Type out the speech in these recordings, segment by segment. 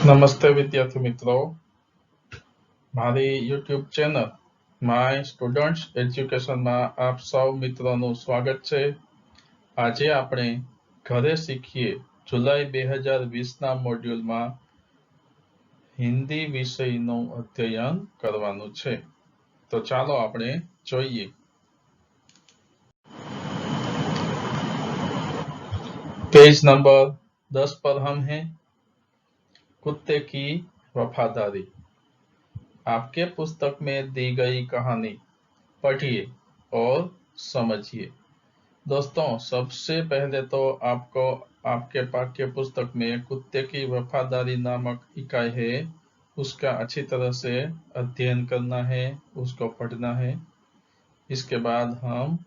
નમસ્તે વિદ્યાર્થી મિત્રો, મારી યુટ્યુબ ચેનલ માય સ્ટુડન્ટ્સ એજ્યુકેશનમાં આપ સૌ મિત્રોનું સ્વાગત છે। આજે આપણે ઘરે શીખીએ જુલાઈ 2020ના મોડ્યુલમાં હિન્દી વિષયનું અધ્યયન કરવાનું છે। તો ચાલો આપણે જોઈએ। पेज नंबर 10 पर हम हैं। कुत्ते की वफादारी। आपके पुस्तक में दी गई कहानी पढ़िए और समझिए। दोस्तों, सबसे पहले तो आपको आपके पाठ्य पुस्तक में कुत्ते की वफादारी नामक इकाई है, उसका अच्छी तरह से अध्ययन करना है, उसको पढ़ना है। इसके बाद हम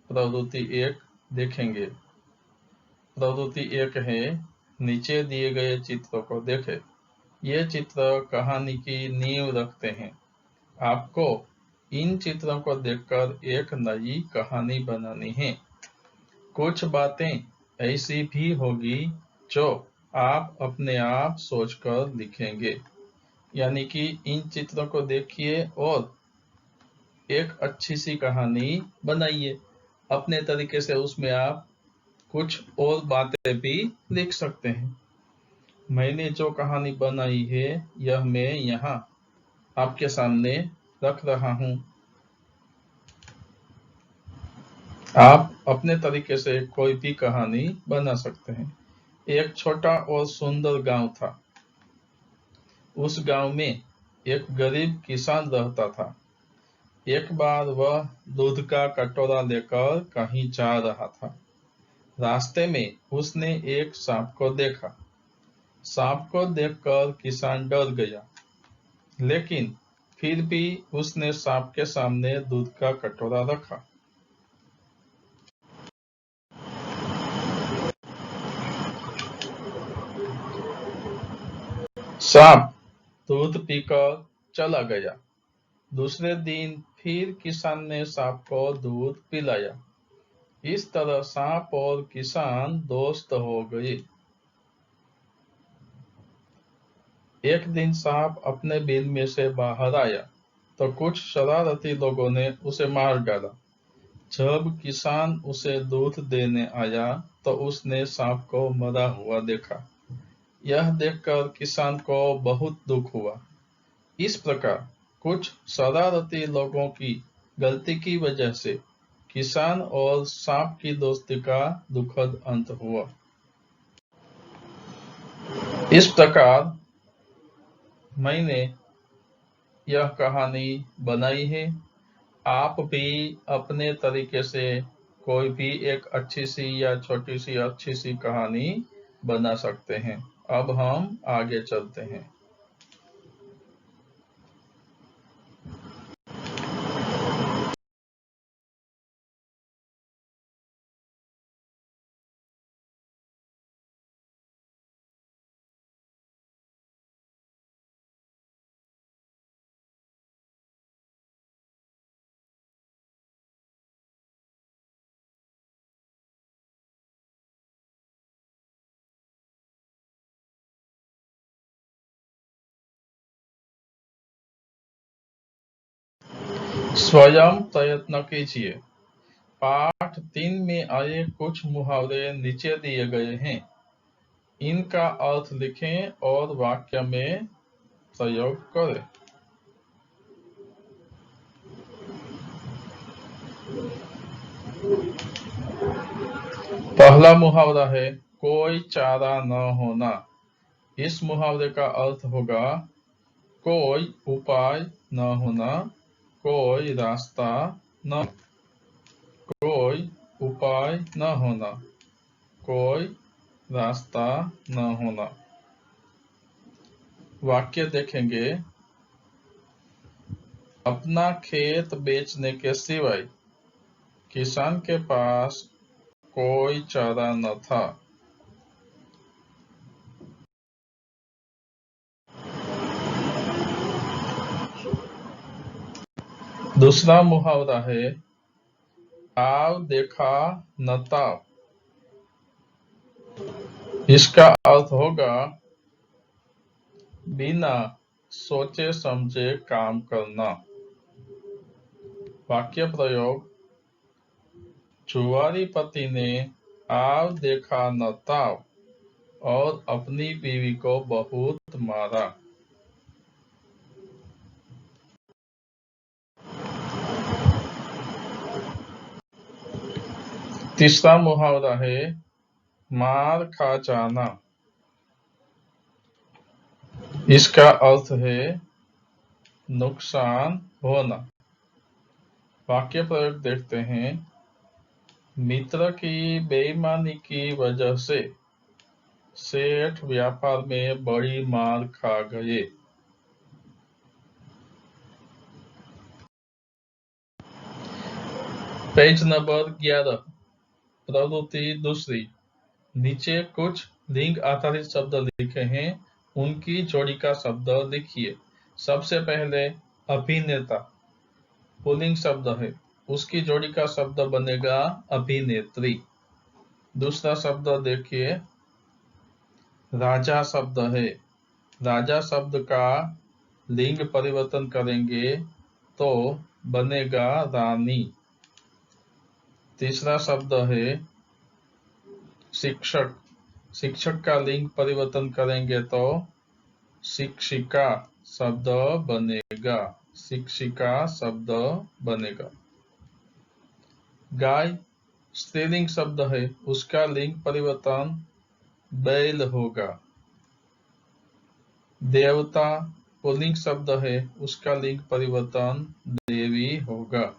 प्रवृत्ति 1 देखेंगे। प्रवृत्ति 1 है, नीचे दिए गए चित्रों को देखें। ये चित्र कहानी की नींव रखते हैं। आपको इन चित्रों को देखकर एक नई कहानी बनानी है। कुछ बातें ऐसी भी होगी जो आप अपने आप सोचकर लिखेंगे। यानी कि इन चित्रों को देखिए और एक अच्छी सी कहानी बनाइए। अपने तरीके से उसमें आप कुछ और बातें भी लिख सकते हैं। मैंने जो कहानी बनाई है यह मैं यहाँ आपके सामने रख रहा हूँ। आप अपने तरीके से कोई भी कहानी बना सकते हैं। एक छोटा और सुंदर गांव था। उस गांव में एक गरीब किसान रहता था। एक बार वह दूध का कटोरा लेकर कहीं जा रहा था। रास्ते में उसने एक सांप को देखा। सांप को देखकर किसान डर गया, लेकिन फिर भी उसने सांप के सामने दूध का कटोरा रखा। सांप दूध पीकर चला गया। दूसरे दिन फिर किसान ने सांप को दूध पिलाया। इस तरह सांप और किसान दोस्त हो गए। एक दिन सांप अपने बिल में से बाहर आया तो कुछ शरारती लोगों ने उसे मार डाला। जब किसान उसे दूध देने आया तो उसने सांप को मरा हुआ देखा। यह देखकर किसान को बहुत दुख हुआ। इस प्रकार कुछ शरारती लोगों की गलती की वजह से किसान और सांप की दोस्ती का दुखद अंत हुआ। इस प्रकार मैंने यह कहानी बनाई है। आप भी अपने तरीके से कोई भी एक अच्छी सी या छोटी सी अच्छी सी कहानी बना सकते हैं। अब हम आगे चलते हैं। स्वयं प्रयत्न कीजिए। पाठ 3 में आए कुछ मुहावरे नीचे दिए गए हैं। इनका अर्थ लिखें और वाक्य में प्रयोग करें। पहला मुहावरा है कोई चारा न होना। इस मुहावरे का अर्थ होगा कोई उपाय न होना, कोई रास्ता न, कोई उपाय न होना, कोई रास्ता न होना। वाक्य देखेंगे। अपना खेत बेचने के सिवाय किसान के पास कोई चारा न था। दूसरा मुहावरा है ताव देखा न ताव। इसका अर्थ होगा बिना सोचे समझे काम करना। वाक्य प्रयोग। जुआरी पति ने आव देखा न ताव और अपनी बीवी को बहुत मारा। तीसरा मुहावरा है मार खा जाना। इसका अर्थ है नुकसान होना। वाक्य प्रयोग देखते हैं। मित्र की बेईमानी की वजह से सेठ व्यापार में बड़ी मार खा गए। Page number 11। प्रवृत्ति दूसरी। नीचे कुछ लिंग आधारित शब्द लिखे हैं, उनकी जोड़ी का शब्द लिखिए। सबसे पहले अभिनेता पुल्लिंग शब्द है, उसकी जोड़ी का शब्द बनेगा अभिनेत्री। दूसरा शब्द देखिए राजा शब्द है, राजा शब्द का लिंग परिवर्तन करेंगे तो बनेगा रानी। तीसरा शब्द है शिक्षक, शिक्षक का लिंग परिवर्तन करेंगे तो शिक्षिका शब्द बनेगा, शिक्षिका शब्द बनेगा। गाय स्त्रीलिंग शब्द है, उसका लिंग परिवर्तन बैल होगा। देवता पुल्लिंग शब्द है, उसका लिंग परिवर्तन देवी होगा।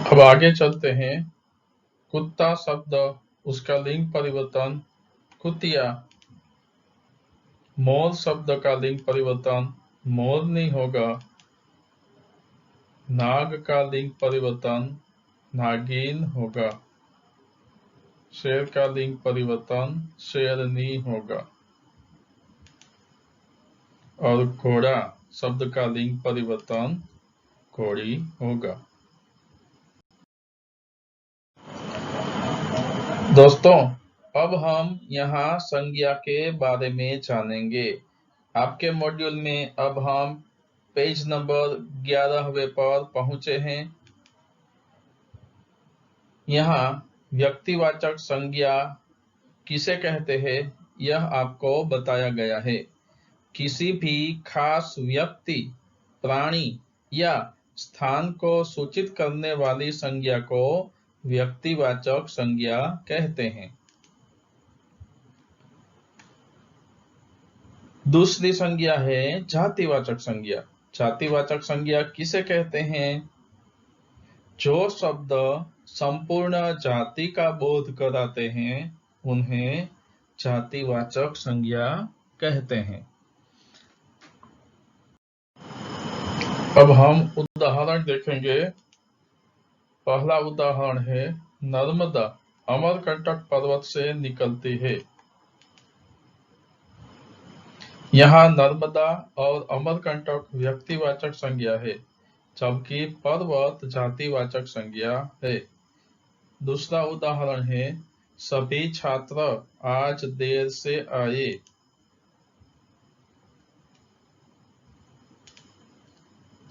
अब आगे चलते हैं। कुत्ता शब्द, उसका लिंग परिवर्तन कुतिया। मोर शब्द का लिंग परिवर्तन मोरनी होगा। नाग का लिंग परिवर्तन नागिन होगा। शेर का लिंग परिवर्तन शेरनी होगा। और घोड़ा शब्द का लिंग परिवर्तन घोड़ी होगा। दोस्तों, अब हम यहाँ संज्ञा के बारे में जानेंगे। आपके मॉड्यूल में अब हम पेज नंबर 11वें पर पहुंचे हैं। यहाँ व्यक्तिवाचक संज्ञा किसे कहते हैं यह आपको बताया गया है। किसी भी खास व्यक्ति, प्राणी या स्थान को सूचित करने वाली संज्ञा को व्यक्तिवाचक संज्ञा कहते हैं। दूसरी संज्ञा है जातिवाचक संज्ञा। जातिवाचक संज्ञा किसे कहते हैं? जो शब्द संपूर्ण जाति का बोध कराते हैं उन्हें जातिवाचक संज्ञा कहते हैं। अब हम उदाहरण देखेंगे। पहला उदाहरण है नर्मदा अमरकंटक पर्वत से निकलती है। यहाँ नर्मदा और अमरकंटक व्यक्तिवाचक संज्ञा है, जबकि पर्वत जातिवाचक संज्ञा है। दूसरा उदाहरण है सभी छात्र आज देर से आए।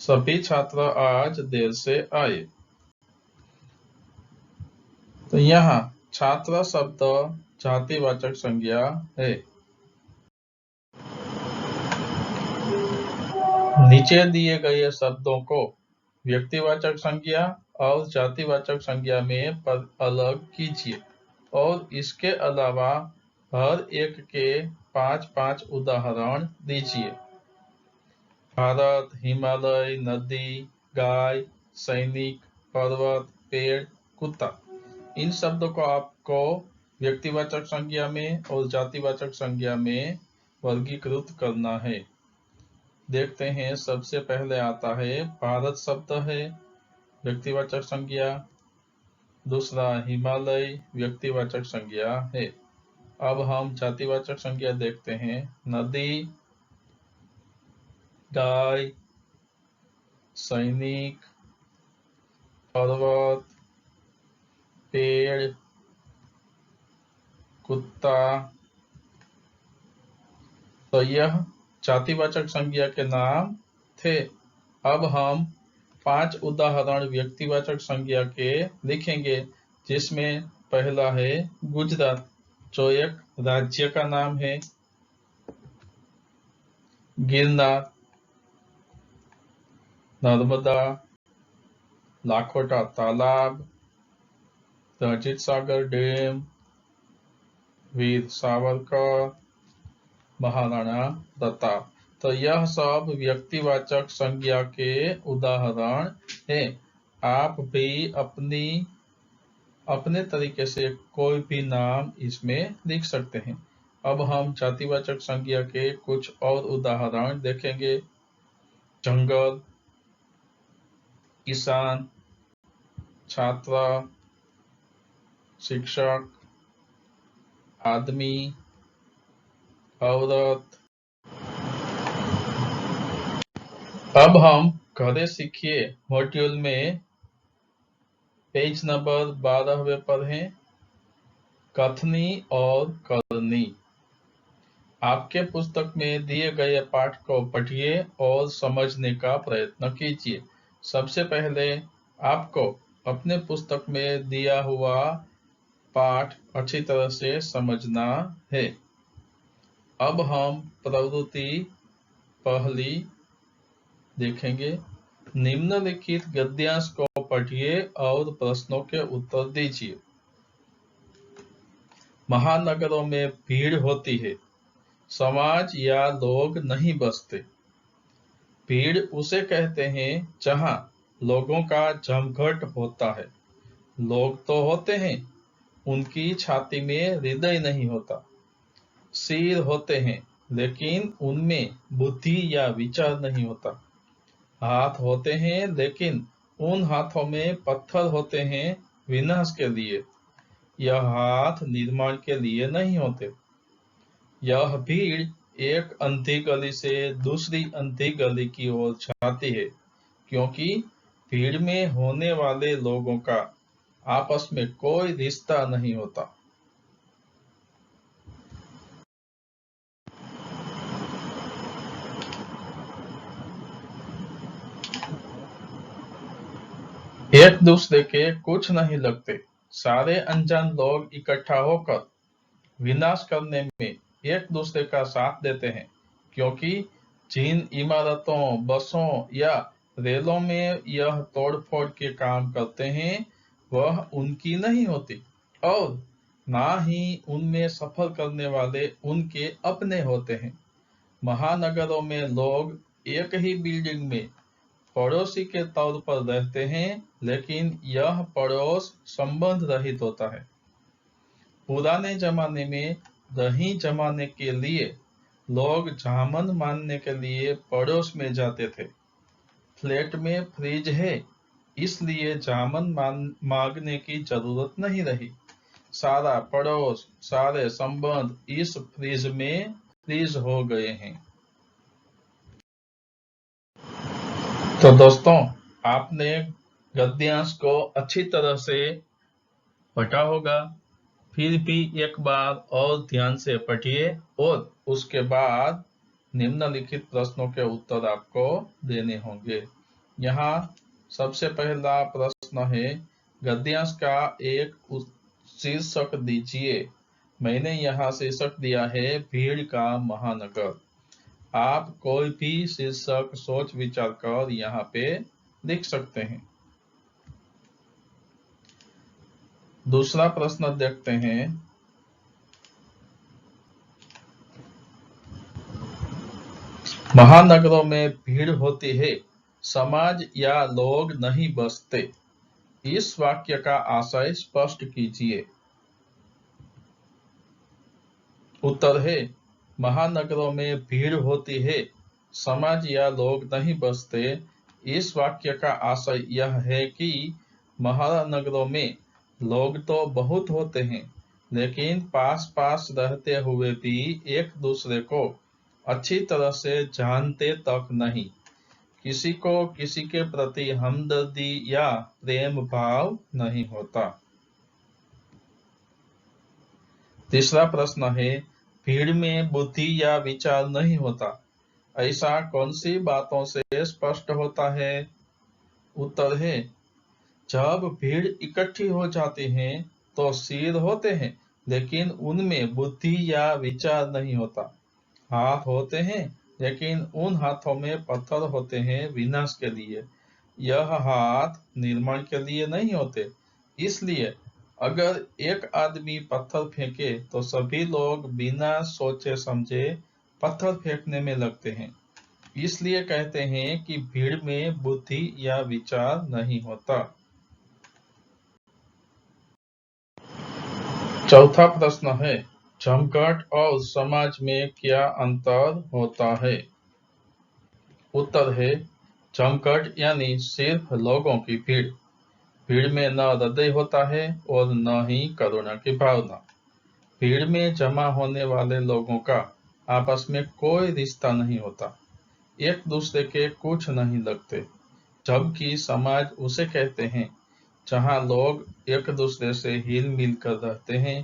सभी छात्र आज देर से आए। तो यहाँ छात्र शब्द जातिवाचक संज्ञा है। नीचे दिए गए शब्दों को व्यक्तिवाचक संज्ञा और जातिवाचक संज्ञा में अलग कीजिए और इसके अलावा हर एक के 5-5 उदाहरण दीजिए। भारत, हिमालय, नदी, गाय, सैनिक, पर्वत, पेड़, कुत्ता। इन शब्दों को आपको व्यक्तिवाचक संज्ञा में और जातिवाचक संज्ञा में वर्गीकृत करना है। देखते हैं, सबसे पहले आता है भारत शब्द है व्यक्तिवाचक संज्ञा। दूसरा हिमालय व्यक्तिवाचक संज्ञा है। अब हम जातिवाचक संज्ञा देखते हैं। नदी, गाय, सैनिक, पर्वत, पेड़, कुत्ता, तो यह जातिवाचक संज्ञा के नाम थे। अब हम 5 उदाहरण व्यक्तिवाचक संज्ञा के लिखेंगे, जिसमें पहला है गुजरात, जो एक राज्य का नाम है। गिरनार, नर्मदा, लाखोटा तालाब, रणजीत सागर डैम, वीर सावरकर, महाराणा प्रताप। तो यह सब व्यक्तिवाचक संज्ञा के उदाहरण हैं। आप भी अपने तरीके से कोई भी नाम इसमें लिख सकते हैं। अब हम जातिवाचक संज्ञा के कुछ और उदाहरण देखेंगे। जंगल, किसान, छात्र, शिक्षक, आदमी, औरत। अब हम घरे सीखिए मॉड्यूल में पेज नंबर 12वें पर हैं, कथनी और करनी। आपके पुस्तक में दिए गए पाठ को पढ़िए और समझने का प्रयत्न कीजिए। सबसे पहले आपको अपने पुस्तक में दिया हुआ पाठ अच्छी तरह से समझना है। अब हम प्रवृत्ति पहली देखेंगे। निम्नलिखित गद्यांश को पढ़िए और प्रश्नों के उत्तर दीजिए। महानगरों में भीड़ होती है, समाज या लोग नहीं बसते। भीड़ उसे कहते हैं जहां लोगों का जमघट होता है। लोग तो होते हैं, उनकी छाती में हृदय नहीं होता। सिर होते हैं, लेकिन उनमें बुद्धि या विचार नहीं होता। हाथ होते हैं, लेकिन उन हाथों में पत्थर होते हैं विनाश के लिए। यह हाथ निर्माण के लिए नहीं होते। यह भीड़ एक अंधी गली से दूसरी अंधी गली की ओर जाती है, क्योंकि भीड़ में होने वाले लोगों का आपस में कोई रिश्ता नहीं होता। एक दूसरे के कुछ नहीं लगते। सारे अनजान लोग इकट्ठा होकर विनाश करने में एक दूसरे का साथ देते हैं, क्योंकि जिन इमारतों, बसों या रेलों में यह तोड़फोड़ के काम करते हैं, वह उनकी नहीं होती और ना ही उनमें सफर करने वाले उनके अपने होते हैं। महानगरों में लोग एक ही बिल्डिंग में पड़ोसी के तौर पर रहते हैं, लेकिन यह पड़ोस संबंध रहित होता है। पुराने जमाने में दही जमाने के लिए लोग जामन मानने के लिए पड़ोस में जाते थे। फ्लैट में फ्रिज है, इसलिए जामन मांगने की जरूरत नहीं रही। सारा पड़ोस, सारे संबंध इस फ्रिज में फ्रीज हो गए हैं। तो दोस्तों, आपने गद्यांश को अच्छी तरह से पढ़ा होगा। फिर भी एक बार और ध्यान से पढ़िए और उसके बाद निम्नलिखित प्रश्नों के उत्तर आपको देने होंगे। यहाँ सबसे पहला प्रश्न है, गद्यांश का एक शीर्षक दीजिए। मैंने यहाँ शीर्षक दिया है भीड़ का महानगर। आप कोई भी शीर्षक सोच विचार कर यहाँ पे लिख सकते हैं। दूसरा प्रश्न देखते हैं। महानगरों में भीड़ होती है, समाज या लोग नहीं बसते। इस वाक्य का आशय स्पष्ट कीजिए। उत्तर है, महानगरों में भीड़ होती है, समाज या लोग नहीं बसते। इस वाक्य का आशय यह है कि महानगरों में लोग तो बहुत होते हैं, लेकिन पास पास रहते हुए भी एक दूसरे को अच्छी तरह से जानते तक नहीं। किसी को किसी के प्रति हमदर्दी या प्रेम भाव नहीं होता। तीसरा प्रश्न है, भीड़ में बुद्धि या विचार नहीं होता। ऐसा कौन सी बातों से स्पष्ट होता है? उत्तर है, जब भीड़ इकट्ठी हो जाती है तो सिर होते हैं, लेकिन उनमें बुद्धि या विचार नहीं होता। हाथ होते हैं, लेकिन उन हाथों में पत्थर होते हैं विनाश के लिए। यह हाथ निर्माण के लिए नहीं होते। इसलिए अगर एक आदमी पत्थर फेंके तो सभी लोग बिना सोचे समझे पत्थर फेंकने में लगते हैं। इसलिए कहते हैं कि भीड़ में बुद्धि या विचार नहीं होता। चौथा प्रश्न है, जमघट और समाज में क्या अंतर होता है? उत्तर है, जमघट यानी सिर्फ लोगों की भीड़। भीड़ में न हृदय होता है और न ही करुणा की भावना। भीड़ में जमा होने वाले लोगों का आपस में कोई रिश्ता नहीं होता, एक दूसरे के कुछ नहीं लगते। जबकि समाज उसे कहते हैं जहाँ लोग एक दूसरे से हिल मिल कर रहते हैं,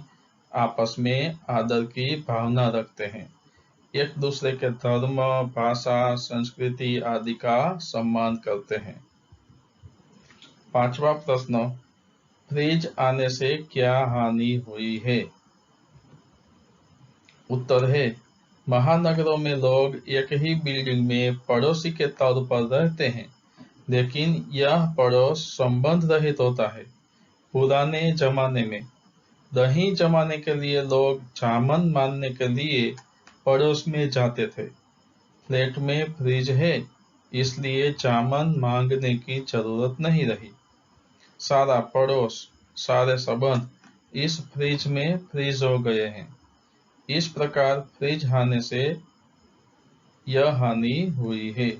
आपस में आदर की भावना रखते हैं, एक दूसरे के धर्म, भाषा, संस्कृति आदि का सम्मान करते हैं। पांचवा प्रश्न, फ्रिज आने से क्या हानि हुई है? उत्तर है, महानगरों में लोग एक ही बिल्डिंग में पड़ोसी के तौर पर रहते हैं, लेकिन यह पड़ोस संबंध रहित होता है। पुराने जमाने में दही जमाने के लिए लोग जामन मारने के लिए पड़ोस में जाते थे। फ्लैट में फ्रिज है, इसलिए जामन मांगने की जरूरत नहीं रही। सारा पड़ोस, सारे संबंध इस फ्रिज में फ्रीज हो गए हैं। इस प्रकार फ्रिज आने से यह हानि हुई है।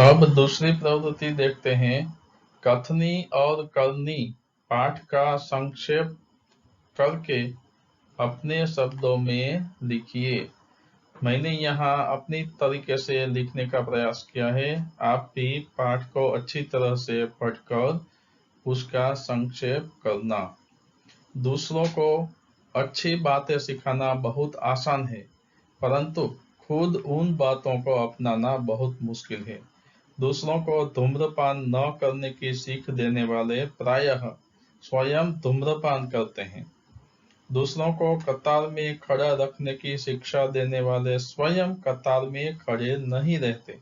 अब दूसरी प्रवृत्ति देखते हैं। कथनी और करनी पाठ का संक्षेप करके अपने शब्दों में लिखिए। मैंने यहाँ अपनी तरीके से लिखने का प्रयास किया है। आप भी पाठ को अच्छी तरह से पढ़कर उसका संक्षेप करना। दूसरों को अच्छी बातें सिखाना बहुत आसान है, परंतु खुद उन बातों को अपनाना बहुत मुश्किल है। दूसरों को धूम्रपान न करने की सीख देने वाले प्रायः स्वयं धूम्रपान करते हैं। दूसरों को कतार में खड़ा रखने की शिक्षा देने वाले स्वयं कतार में खड़े नहीं रहते।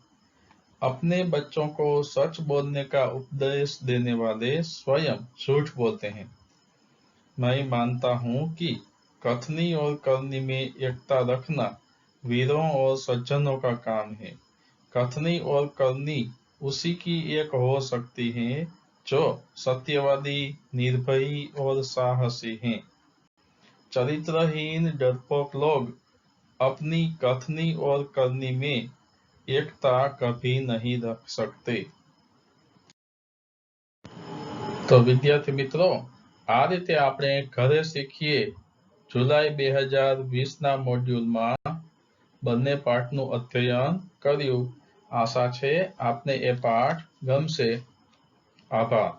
अपने बच्चों को सच बोलने का उपदेश देने वाले स्वयं झूठ बोलते हैं। मैं मानता हूँ कि कथनी और करनी में एकता रखना वीरों और सज्जनों का काम है। कथनी और करनी उसी की एक हो सकती है जो सत्यवादी, निर्भयी और साहसी हैं। चरित्रहीन डरपोक लोग अपनी कथनी और करनी में एकता कभी नहीं रख सकते। तो विद्यार्थी मित्रों, आ रीते આપણે ઘરે શીખીએ જુલાઈ 2020 મોડ્યુલમાં બંને પાઠનું અધ્યયન કર્યું। આશા છે આપને એ પાઠ ગમશે। આભાર।